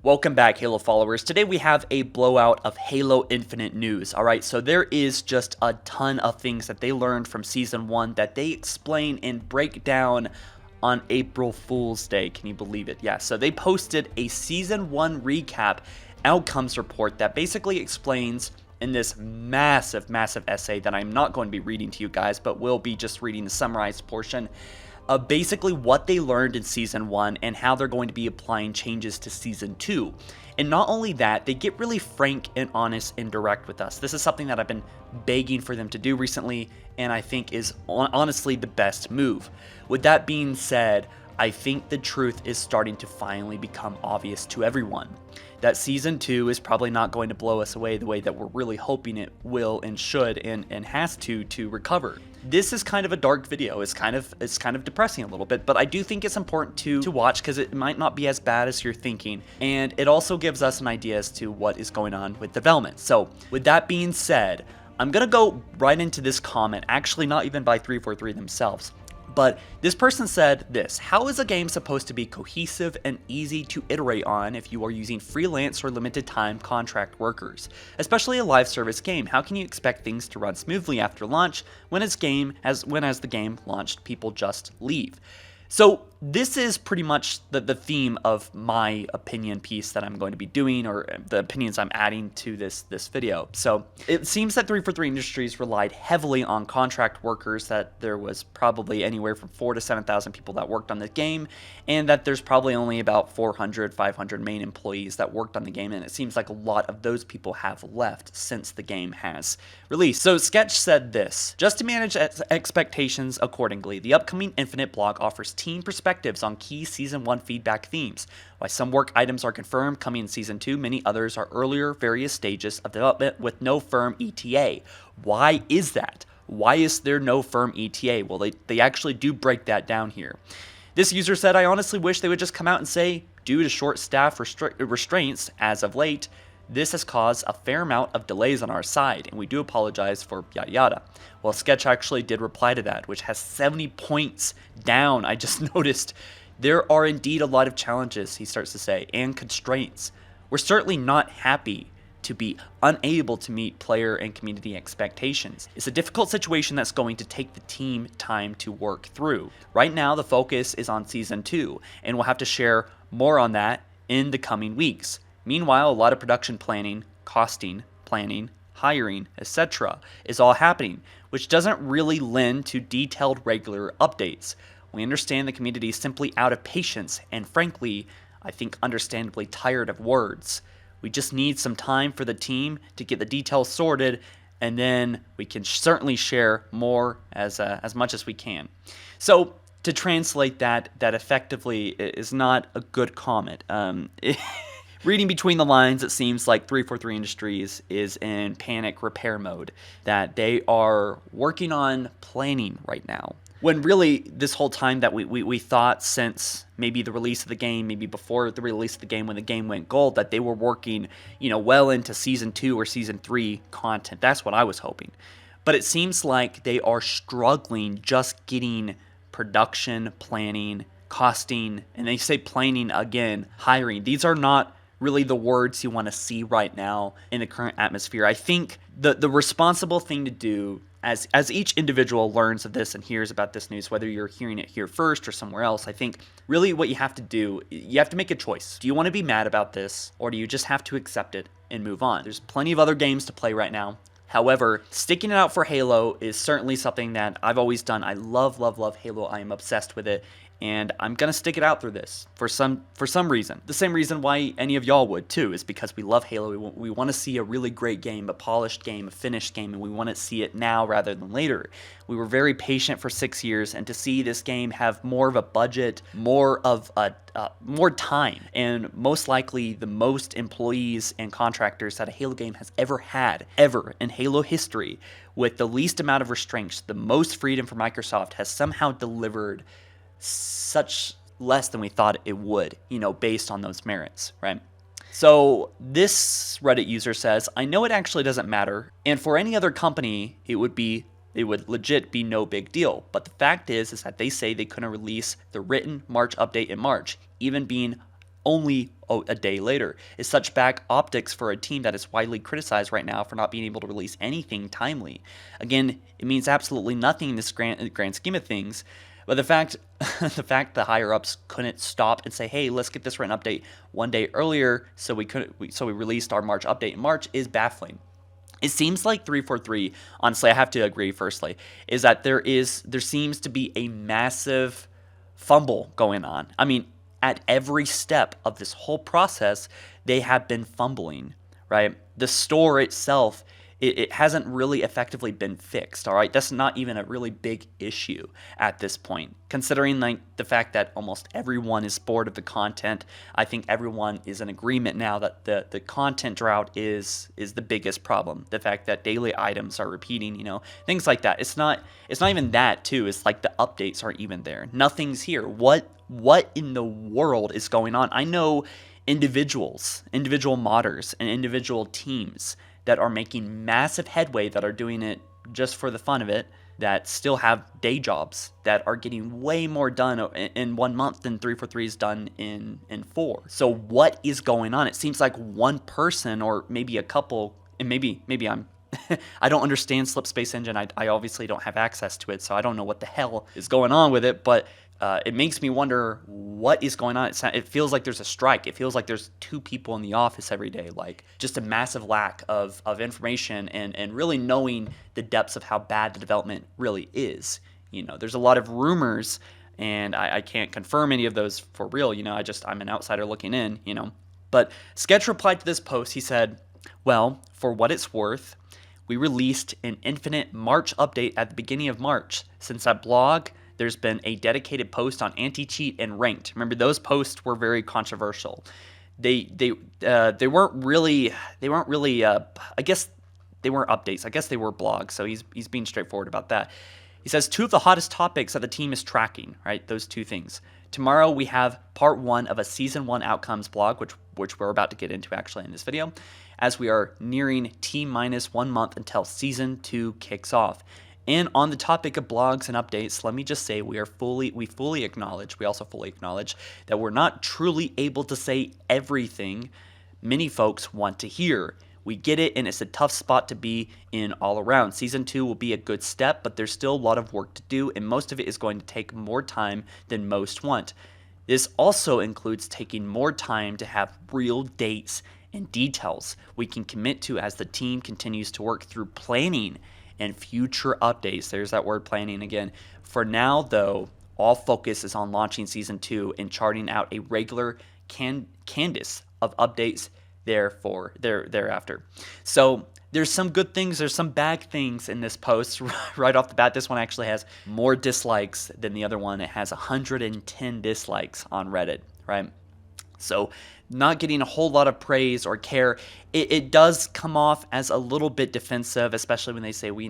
Welcome back, Halo followers. Today we have a blowout of Halo Infinite news. Alright, so there is just a ton of things that they learned from Season 1 that they explain and break down on April Fool's Day. Can you believe it? Yeah, so they posted a Season 1 recap outcomes report that basically explains in this massive essay that I'm not going to be reading to you guys, but will be just reading the summarized portion of basically what they learned in Season 1 and how they're going to be applying changes to Season 2. And not only that, they get really frank and honest and direct with us. This is something that I've been begging for them to do recently, and I think is honestly the best move. With that being said, I think the truth is starting to finally become obvious to everyone. That Season 2 is probably not going to blow us away the way that we're really hoping it will and should and has to recover. This is kind of a dark video. It's kind of depressing a little bit, but I do think it's important to watch because it might not be as bad as you're thinking, and it also gives us an idea as to what is going on with development. So with that being said, I'm gonna go right into this comment, actually not even by 343 themselves. But this person said this: how is a game supposed to be cohesive and easy to iterate on if you are using freelance or limited time contract workers? Especially a live service game, how can you expect things to run smoothly after launch when as the game launched people just leave? So this is pretty much the theme of my opinion piece that I'm going to be doing, or the opinions I'm adding to this video. So it seems that 343 Industries relied heavily on contract workers, that there was probably anywhere from 4,000 to 7,000 people that worked on the game, and that there's probably only about 400, 500 main employees that worked on the game, and it seems like a lot of those people have left since the game has released. So Sketch said this: just to manage expectations accordingly, the upcoming Infinite blog offers team perspectives on key Season 1 feedback themes. While some work items are confirmed coming in Season 2, many others are earlier various stages of development with no firm ETA. Why is that? Why is there no firm ETA? Well, they actually do break that down here. This user said, I honestly wish they would just come out and say, due to short staff restraints as of late, this has caused a fair amount of delays on our side, and we do apologize for yada yada. Well, Sketch actually did reply to that, which has 70 points down. I just noticed there are indeed a lot of challenges, he starts to say, and constraints. We're certainly not happy to be unable to meet player and community expectations. It's a difficult situation that's going to take the team time to work through. Right now, the focus is on Season 2, and we'll have to share more on that in the coming weeks. Meanwhile, a lot of production planning, costing, planning, hiring, etc. is all happening, which doesn't really lend to detailed regular updates. We understand the community is simply out of patience and, frankly, I think understandably tired of words. We just need some time for the team to get the details sorted, and then we can certainly share more as much as we can. So to translate that effectively is not a good comment. Reading between the lines, it seems like 343 Industries is in panic repair mode, that they are working on planning right now. When really, this whole time that we thought since maybe the release of the game, maybe before the release of the game when the game went gold, that they were working, well into Season 2 or Season 3 content. That's what I was hoping. But it seems like they are struggling just getting production, planning, costing, and they say planning again, hiring. These are not really the words you want to see right now in the current atmosphere. I think the responsible thing to do as each individual learns of this and hears about this news, whether you're hearing it here first or somewhere else, I think really what you have to do, you have to make a choice. Do you want to be mad about this, or do you just have to accept it and move on? There's plenty of other games to play right now. However, sticking it out for Halo is certainly something that I've always done. I love Halo. I am obsessed with it. And I'm going to stick it out through this for some reason. The same reason why any of y'all would too, is because we love Halo. We want to see a really great game, a polished game, a finished game, and we want to see it now rather than later. We were very patient for 6 years, and to see this game have more of a budget, more time, and most likely the most employees and contractors that a Halo game has ever had, ever in Halo history, with the least amount of restraints, the most freedom for Microsoft, has somehow delivered such less than we thought it would, based on those merits, right? So this Reddit user says, I know it actually doesn't matter, and for any other company, it would legit be no big deal. But the fact is that they say they couldn't release the written March update in March, even being only a day later. Is such bad optics for a team that is widely criticized right now for not being able to release anything timely? Again, it means absolutely nothing in this grand scheme of things, but the fact the higher ups couldn't stop and say, "Hey, let's get this written update one day earlier," so we released our March update in March, is baffling. It seems like 343, honestly, I have to agree firstly, is that there seems to be a massive fumble going on. I mean, at every step of this whole process, they have been fumbling, right? The store itself, it hasn't really effectively been fixed, all right? That's not even a really big issue at this point, considering like the fact that almost everyone is bored of the content. I think everyone is in agreement now that the content drought is the biggest problem. The fact that daily items are repeating, things like that. It's not even that too. It's like the updates aren't even there. Nothing's here. What in the world is going on? I know individual modders and individual teams that are making massive headway, that are doing it just for the fun of it, that still have day jobs, that are getting way more done in 1 month than 343's done in 4. So what is going on? It seems like one person or maybe a couple, and maybe I'm I don't understand Slip Space Engine. I obviously don't have access to it, so I don't know what the hell is going on with it, but it makes me wonder what is going on. It feels like there's a strike. It feels like there's 2 people in the office every day, like just a massive lack of information and really knowing the depths of how bad the development really is. There's a lot of rumors, and I can't confirm any of those for real. I'm an outsider looking in, But Sketch replied to this post. He said, "Well, for what it's worth, we released an Infinite March update at the beginning of March. Since that blog, there's been a dedicated post on anti-cheat and ranked." Remember, those posts were very controversial. They weren't really I guess they weren't updates. I guess they were blogs. So he's being straightforward about that. He says 2 of the hottest topics that the team is tracking, right? Those 2 things. Tomorrow we have part 1 of a season 1 outcomes blog, which we're about to get into actually in this video, as we are nearing T-1 month until season 2 kicks off. And on the topic of blogs and updates, let me just say we also fully acknowledge that we're not truly able to say everything many folks want to hear. We get it, and it's a tough spot to be in all around. Season 2 will be a good step, but there's still a lot of work to do, and most of it is going to take more time than most want. This also includes taking more time to have real dates and details we can commit to as the team continues to work through planning and future updates. There's that word, planning again. For now, though, all focus is on launching Season 2 and charting out a regular cadence of updates thereafter. So there's some good things, there's some bad things in this post right off the bat. This one actually has more dislikes than the other one. It has 110 dislikes on Reddit, right? So not getting a whole lot of praise or care. It does come off as a little bit defensive, especially when they say, we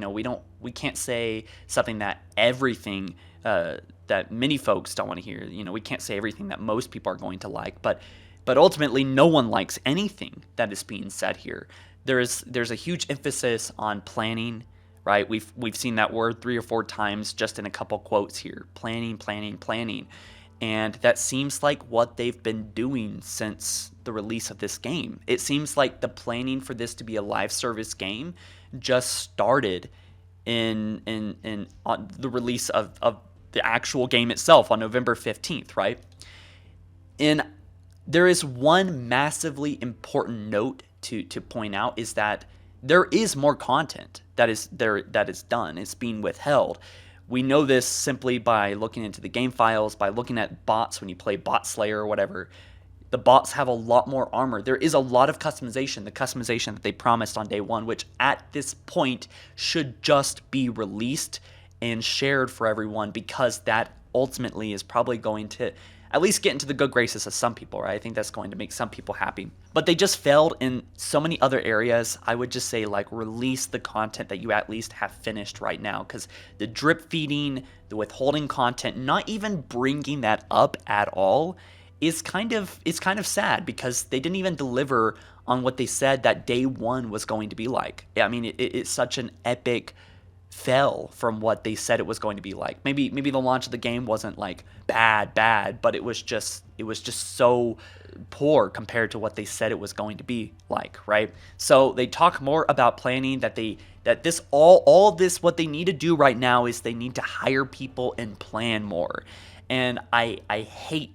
can't say something that everything that many folks don't want to hear. We can't say everything that most people are going to like, but ultimately no one likes anything that is being said here. There's a huge emphasis on planning, right? We've seen that word 3 or 4 times just in a couple quotes here. Planning. And that seems like what they've been doing since the release of this game. It seems like the planning for this to be a live service game just started in on the release of the actual game itself on November 15th, right? And there is one massively important note to point out, is that there is more content that is done. It's being withheld. We know this simply by looking into the game files, by looking at bots when you play Bot Slayer or whatever. The bots have a lot more armor. There is a lot of customization, the customization that they promised on day 1, which at this point should just be released and shared for everyone, because that ultimately is probably going to at least get into the good graces of some people, right? I think that's going to make some people happy. But they just failed in so many other areas. I would just say, like, release the content that you at least have finished right now, because the drip feeding, the withholding content, not even bringing that up at all is kind of sad, because they didn't even deliver on what they said that day 1 was going to be like. I mean, it's such an epic fell from what they said it was going to be like. Maybe the launch of the game wasn't like bad, but it was just so poor compared to what they said it was going to be like, right? So they talk more about planning, that this all this, what they need to do right now is they need to hire people and plan more. And I hate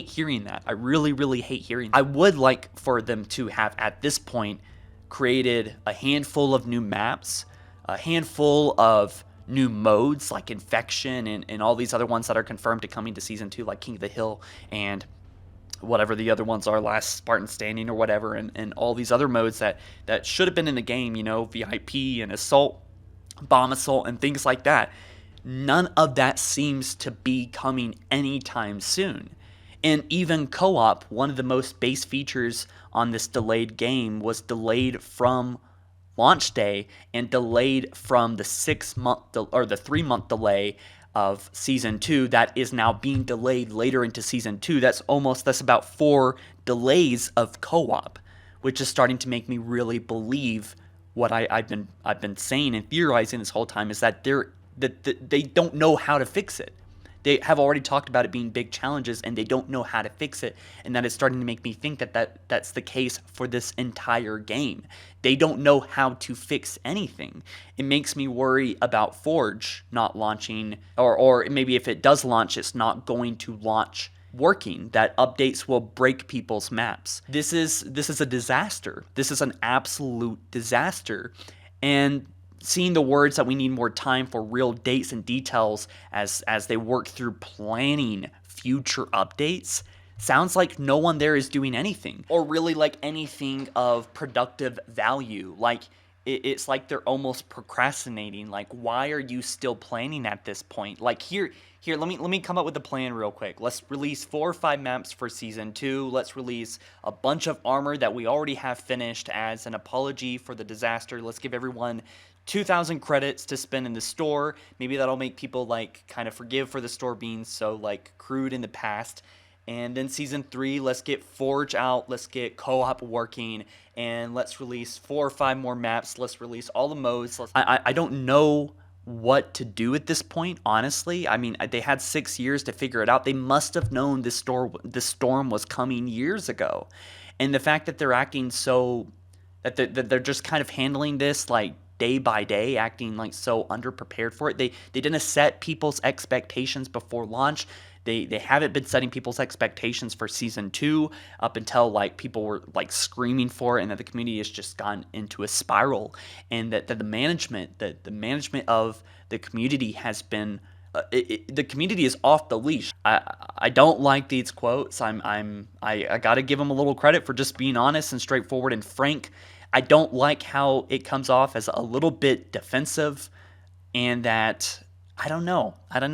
hearing that. I really hate hearing that. I would like for them to have at this point created a handful of new maps, a handful of new modes like Infection and all these other ones that are confirmed to coming to Season 2, like King of the Hill and whatever the other ones are, Last Spartan Standing or whatever, and all these other modes that should have been in the game, VIP and Assault, Bomb Assault, and things like that. None of that seems to be coming anytime soon. And even co-op, one of the most base features on this delayed game, was delayed from launch day and delayed from the 6-month or the 3-month delay of Season 2 that is now being delayed later into Season 2. That's about 4 delays of co-op, which is starting to make me really believe what I've been saying and theorizing this whole time, is that they don't know how to fix it. They have already talked about it being big challenges, and they don't know how to fix it, and that is starting to make me think that's the case for this entire game. They don't know how to fix anything. It makes me worry about Forge not launching, or maybe if it does launch, it's not going to launch working, that updates will break people's maps. This is a disaster. This is an absolute disaster. And seeing the words that we need more time for real dates and details as they work through planning future updates, sounds like no one there is doing anything, or really like anything of productive value. Like it's like they're almost procrastinating. Like, why are you still planning at this point? Like here, let me come up with a plan real quick. Let's release 4 or 5 maps for Season 2. Let's release a bunch of armor that we already have finished as an apology for the disaster. Let's give everyone 2,000 credits to spend in the store. Maybe that'll make people like kind of forgive for the store being so like crude in the past. And then Season 3, let's get Forge out, let's get co-op working, and let's release 4 or 5 more maps. Let's release all the modes. I don't know what to do at this point, honestly. I mean, they had 6 years to figure it out. They must have known this storm was coming years ago. And the fact that they're acting so, that they're just kind of handling this like day by day, acting like so underprepared for it. They didn't set people's expectations before launch. They haven't been setting people's expectations for Season 2 up until like people were like screaming for it, and that the community has just gone into a spiral, and that the management of the community has been the community is off the leash. I don't like these quotes. I got to give them a little credit for just being honest and straightforward and frank. I don't like how it comes off as a little bit defensive, and that I don't know. I don't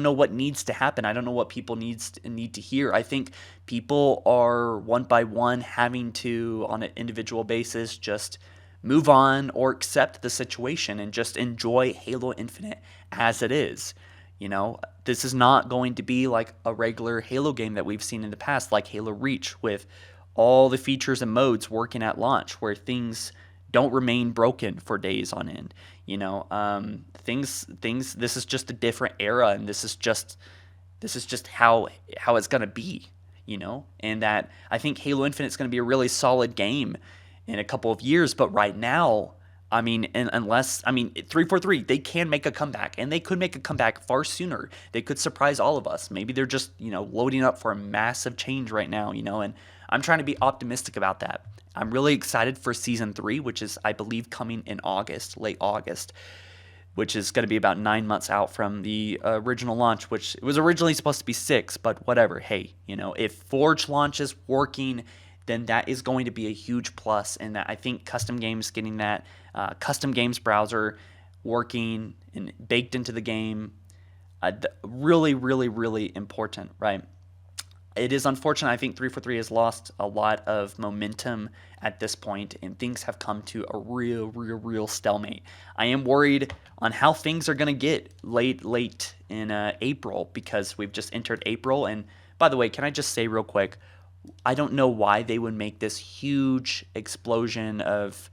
know what needs to happen. I don't know what people need to hear. I think people are one by one having to, on an individual basis, just move on or accept the situation and just enjoy Halo Infinite as it is. This is not going to be like a regular Halo game that we've seen in the past, like Halo Reach, with all the features and modes working at launch, where things don't remain broken for days on end. Things. This is just a different era, and this is just how it's gonna be. And that I think Halo Infinite is gonna be a really solid game in a couple of years. But right now, I mean, unless 343, they can make a comeback, and they could make a comeback far sooner. They could surprise all of us. Maybe they're just loading up for a massive change right now. And I'm trying to be optimistic about that. I'm really excited for Season 3, which is, I believe, coming in August, late August, which is going to be about 9 months out from the original launch, which it was originally supposed to be 6, but whatever. Hey, if Forge launches working, then that is going to be a huge plus, and that I think Custom Games getting that Custom Games browser working and baked into the game, really, really, really important, right? It is unfortunate. I think 343 has lost a lot of momentum at this point, and things have come to a real stalemate. I am worried on how things are going to get late in April, because we've just entered April. And by the way, can I just say real quick, I don't know why they would make this huge explosion of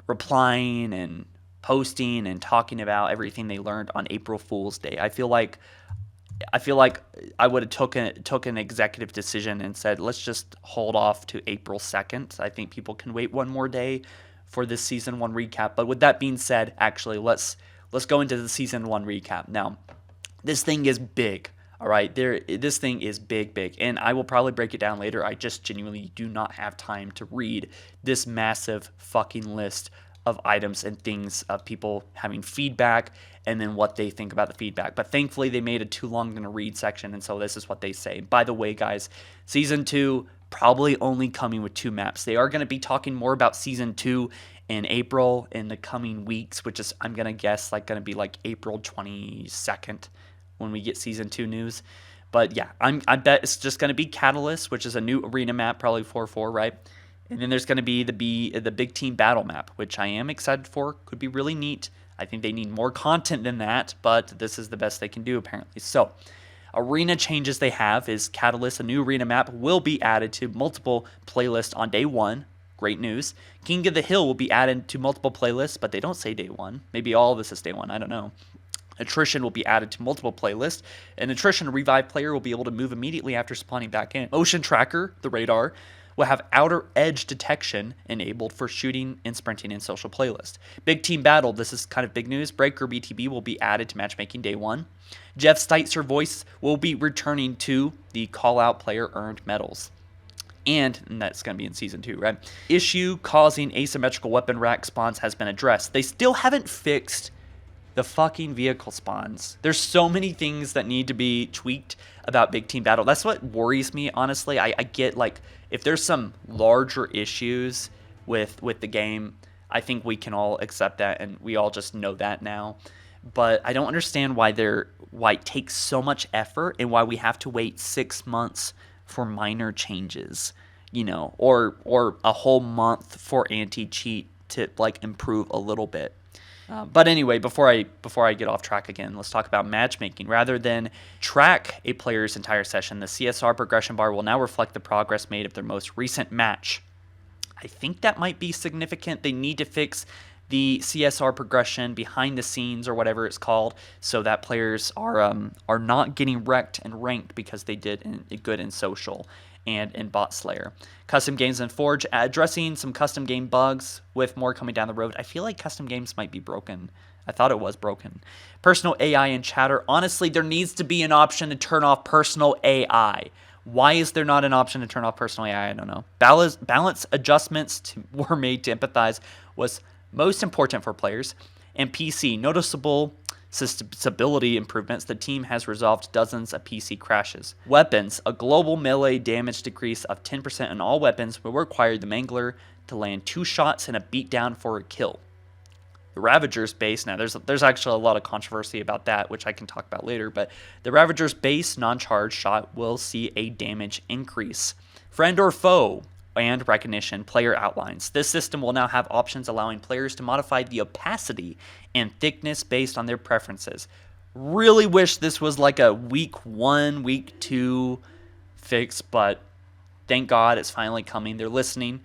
replying and posting and talking about everything they learned on April Fool's Day. I feel like I would have took an executive decision and said, let's just hold off to April 2nd. I think people can wait one more day for this season 1 recap. But with that being said, actually, let's go into the season 1 recap. Now, this thing is big. All right, this thing is big, and I will probably break it down later. I just genuinely do not have time to read this massive fucking list of items and things of people having feedback and then what they think about the feedback. But thankfully, they made it too long than a read section, and so this is what they say. By the way, guys, Season 2 probably only coming with 2 maps. They are going to be talking more about Season 2 in April in the coming weeks, which is, I'm going to guess, going to be April 22nd when we get Season 2 news. But yeah, I bet it's just going to be Catalyst, which is a new arena map, probably 4-4, right? And then there's going to be the big team battle map, which I am excited for. Could be really neat. I think they need more content than that, but this is the best they can do, apparently. So, arena changes they have is Catalyst, a new arena map, will be added to multiple playlists on day 1. Great news. King of the Hill will be added to multiple playlists, but they don't say day 1. Maybe all of this is day 1. I don't know. Attrition will be added to multiple playlists. An attrition revive player will be able to move immediately after spawning back in. Motion Tracker, the radar, will have outer edge detection enabled for shooting and sprinting in social playlist. Big Team Battle, this is kind of big news. Breaker BTB will be added to matchmaking day 1. Jeff Steitzer voice will be returning to the call-out player earned medals. And that's going to be in Season 2, right? Issue causing asymmetrical weapon rack spawns has been addressed. They still haven't fixed the fucking vehicle spawns. There's so many things that need to be tweaked about Big Team Battle. That's what worries me, honestly. I get, if there's some larger issues with the game, I think we can all accept that, and we all just know that now. But I don't understand why it takes so much effort and why we have to wait 6 months for minor changes, or a whole month for anti-cheat to improve a little bit. But anyway, before I get off track again, let's talk about matchmaking. Rather than track a player's entire session, the CSR progression bar will now reflect the progress made of their most recent match. I think that might be significant. They need to fix the CSR progression behind the scenes or whatever it's called, so that players are not getting wrecked and ranked because they did good in social and in Bot Slayer. Custom games and Forge, addressing some custom game bugs with more coming down the road. I feel like custom games might be broken. I thought it was broken. Personal AI and chatter. Honestly, there needs to be an option to turn off personal AI. Why is there not an option to turn off personal AI? I don't know. Balance adjustments were made to empathize was most important for players. And PC, noticeable stability improvements. The team has resolved dozens of PC crashes. Weapons, a global melee damage decrease of 10% on all weapons will require the Mangler to land 2 shots and a beatdown for a kill. The Ravager's base, now there's actually a lot of controversy about that, which I can talk about later, but the Ravager's base non-charged shot will see a damage increase. Friend or foe and recognition player outlines. This system will now have options allowing players to modify the opacity and thickness based on their preferences. Really wish this was a week 1, week 2 fix, but thank God it's finally coming. They're listening.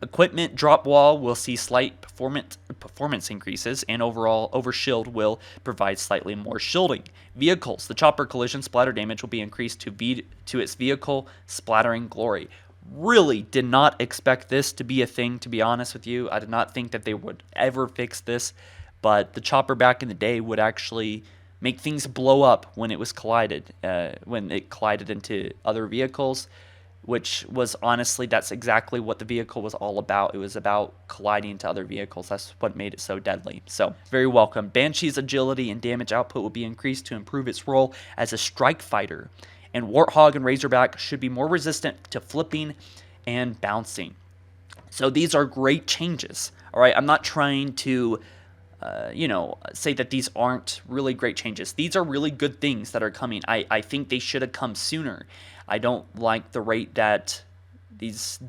Equipment drop wall will see slight performance increases, and overall overshield will provide slightly more shielding. Vehicles, the chopper collision splatter damage will be increased to its vehicle splattering glory. Really did not expect this to be a thing, to be honest with you. I did not think that they would ever fix this, but the chopper back in the day would actually make things blow up when it was collided into other vehicles, which was honestly, that's exactly what the vehicle was all about. It was about colliding into other vehicles. That's what made it so deadly. So, very welcome. Banshee's agility and damage output will be increased to improve its role as a strike fighter. And Warthog and Razorback should be more resistant to flipping and bouncing. So these are great changes. All right, I'm not trying to, say that these aren't really great changes. These are really good things that are coming. I think they should have come sooner. I don't like the rate that these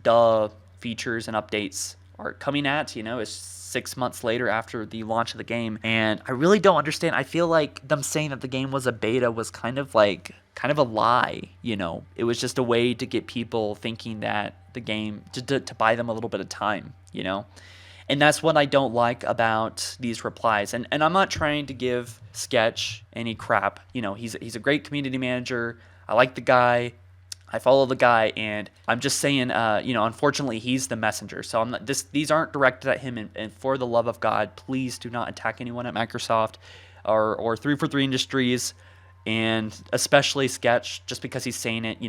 features and updates are coming at. It's 6 months later after the launch of the game, and I really don't understand. I feel like them saying that the game was a beta was kind of a lie. It was just a way to get people thinking that the game to buy them a little bit of time. And that's what I don't like about these replies. And I'm not trying to give Sketch any crap. He's a great community manager. I like the guy. I follow the guy, and I'm just saying, unfortunately, he's the messenger. So these aren't directed at him. And for the love of God, please do not attack anyone at Microsoft or 343 Industries, and especially Sketch, just because he's saying it.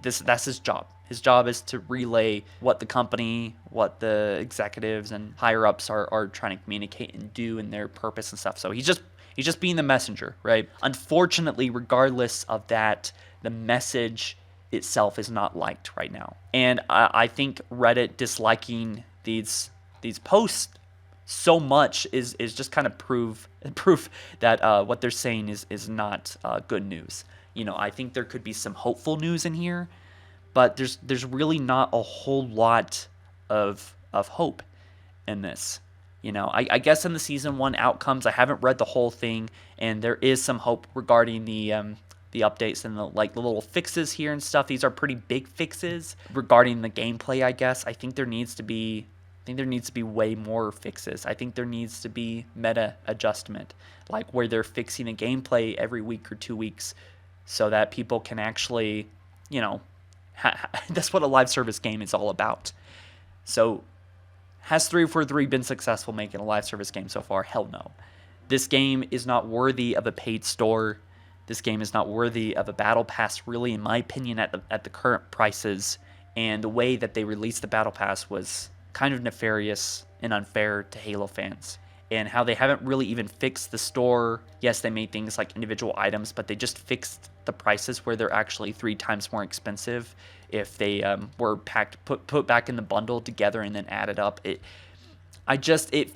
That's his job. His job is to relay what the company, what the executives and higher ups are trying to communicate and do, and their purpose and stuff. So he's just being the messenger, right? Unfortunately, regardless of that, the message itself is not liked right now. And I think Reddit disliking these posts so much is just kind of proof that what they're saying is not good news. I think there could be some hopeful news in here, but there's really not a whole lot of hope in this. I guess in the season 1 outcomes, I haven't read the whole thing, and there is some hope regarding the updates and the little fixes here and stuff. These are pretty big fixes regarding the gameplay, I guess. I think there needs to be way more fixes. I think there needs to be meta adjustment, like where they're fixing the gameplay every week or 2 weeks so that people can actually, that's what a live service game is all about. So has 343 been successful making a live service game so far? Hell no. This game is not worthy of a paid store. This game is not worthy of a battle pass, really, in my opinion, at the current prices. And the way that they released the battle pass was kind of nefarious and unfair to Halo fans. And how they haven't really even fixed the store. Yes, they made things like individual items, but they just fixed the prices where they're actually 3 times more expensive if they were put back in the bundle together and then added up. It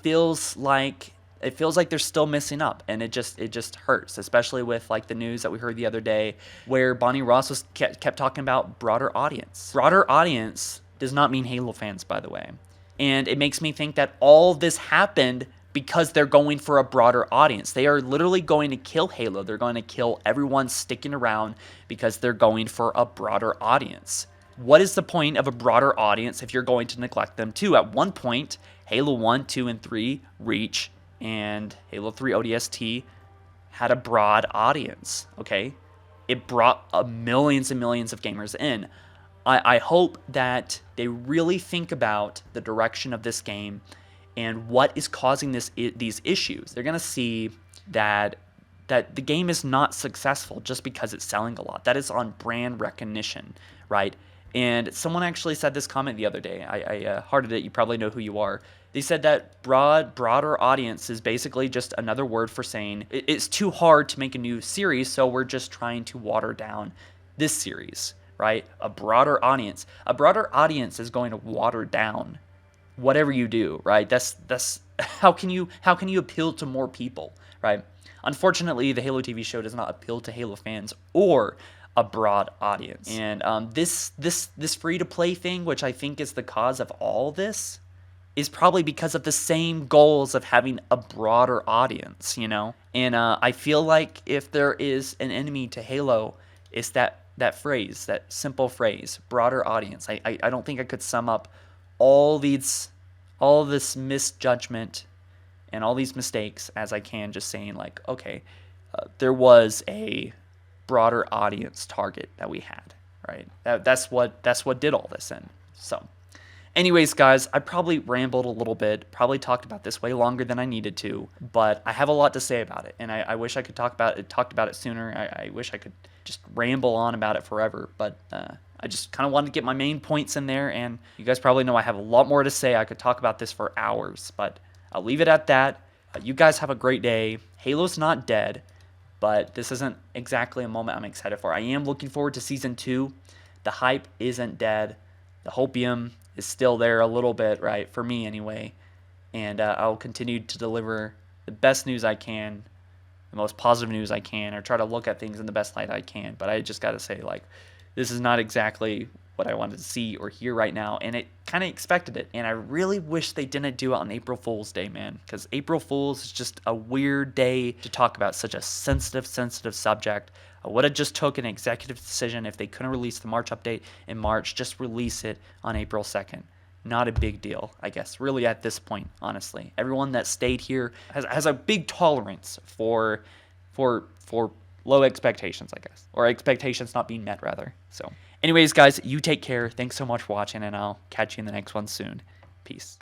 feels like they're still messing up, and it just hurts, especially with the news that we heard the other day where Bonnie Ross kept talking about broader audience. Broader audience does not mean Halo fans, by the way. And it makes me think that all this happened because they're going for a broader audience. They are literally going to kill Halo. They're going to kill everyone sticking around because they're going for a broader audience. What is the point of a broader audience if you're going to neglect them too? At one point, Halo 1, 2, and 3, Reach, and Halo 3 ODST had a broad audience, okay? It brought millions and millions of gamers in. I hope that they really think about the direction of this game and what is causing these issues. They're going to see that the game is not successful just because it's selling a lot. That is on brand recognition, right? And someone actually said this comment the other day. I hearted it. You probably know who you are. They said that broader audience is basically just another word for saying it's too hard to make a new series, so we're just trying to water down this series, right? A broader audience. A broader audience is going to water down whatever you do, right? That's how can you appeal to more people, right? Unfortunately, the Halo TV show does not appeal to Halo fans or a broad audience. And this free-to-play thing, which I think is the cause of all this, is probably because of the same goals of having a broader audience, And I feel like if there is an enemy to Halo, it's that phrase, that simple phrase, broader audience. I don't think I could sum up all this misjudgment and all these mistakes as I can just saying okay, there was a broader audience target that we had, right? That's what did all this in. So anyways, guys, I probably rambled a little bit, probably talked about this way longer than I needed to, but I have a lot to say about it, and I wish I could talked about it sooner. I wish I could just ramble on about it forever, but I just kind of wanted to get my main points in there, and you guys probably know I have a lot more to say. I could talk about this for hours, but I'll leave it at that. You guys have a great day. Halo's not dead, but this isn't exactly a moment I'm excited for. I am looking forward to Season 2. The hype isn't dead. The hopium is still there a little bit, right? For me, anyway. And I'll continue to deliver the best news I can, the most positive news I can, or try to look at things in the best light I can. But I just got to say, this is not exactly what I wanted to see or hear right now, and it kind of expected it. And I really wish they didn't do it on April Fool's Day, man, because April Fool's is just a weird day to talk about such a sensitive subject. I would have just took an executive decision if they couldn't release the March update in March, just release it on April 2nd. not a big deal, I guess, really at this point, honestly. Everyone that stayed here has a big tolerance for low expectations, I guess, or expectations not being met, rather. So anyways, guys, you take care. Thanks so much for watching, and I'll catch you in the next one soon. Peace.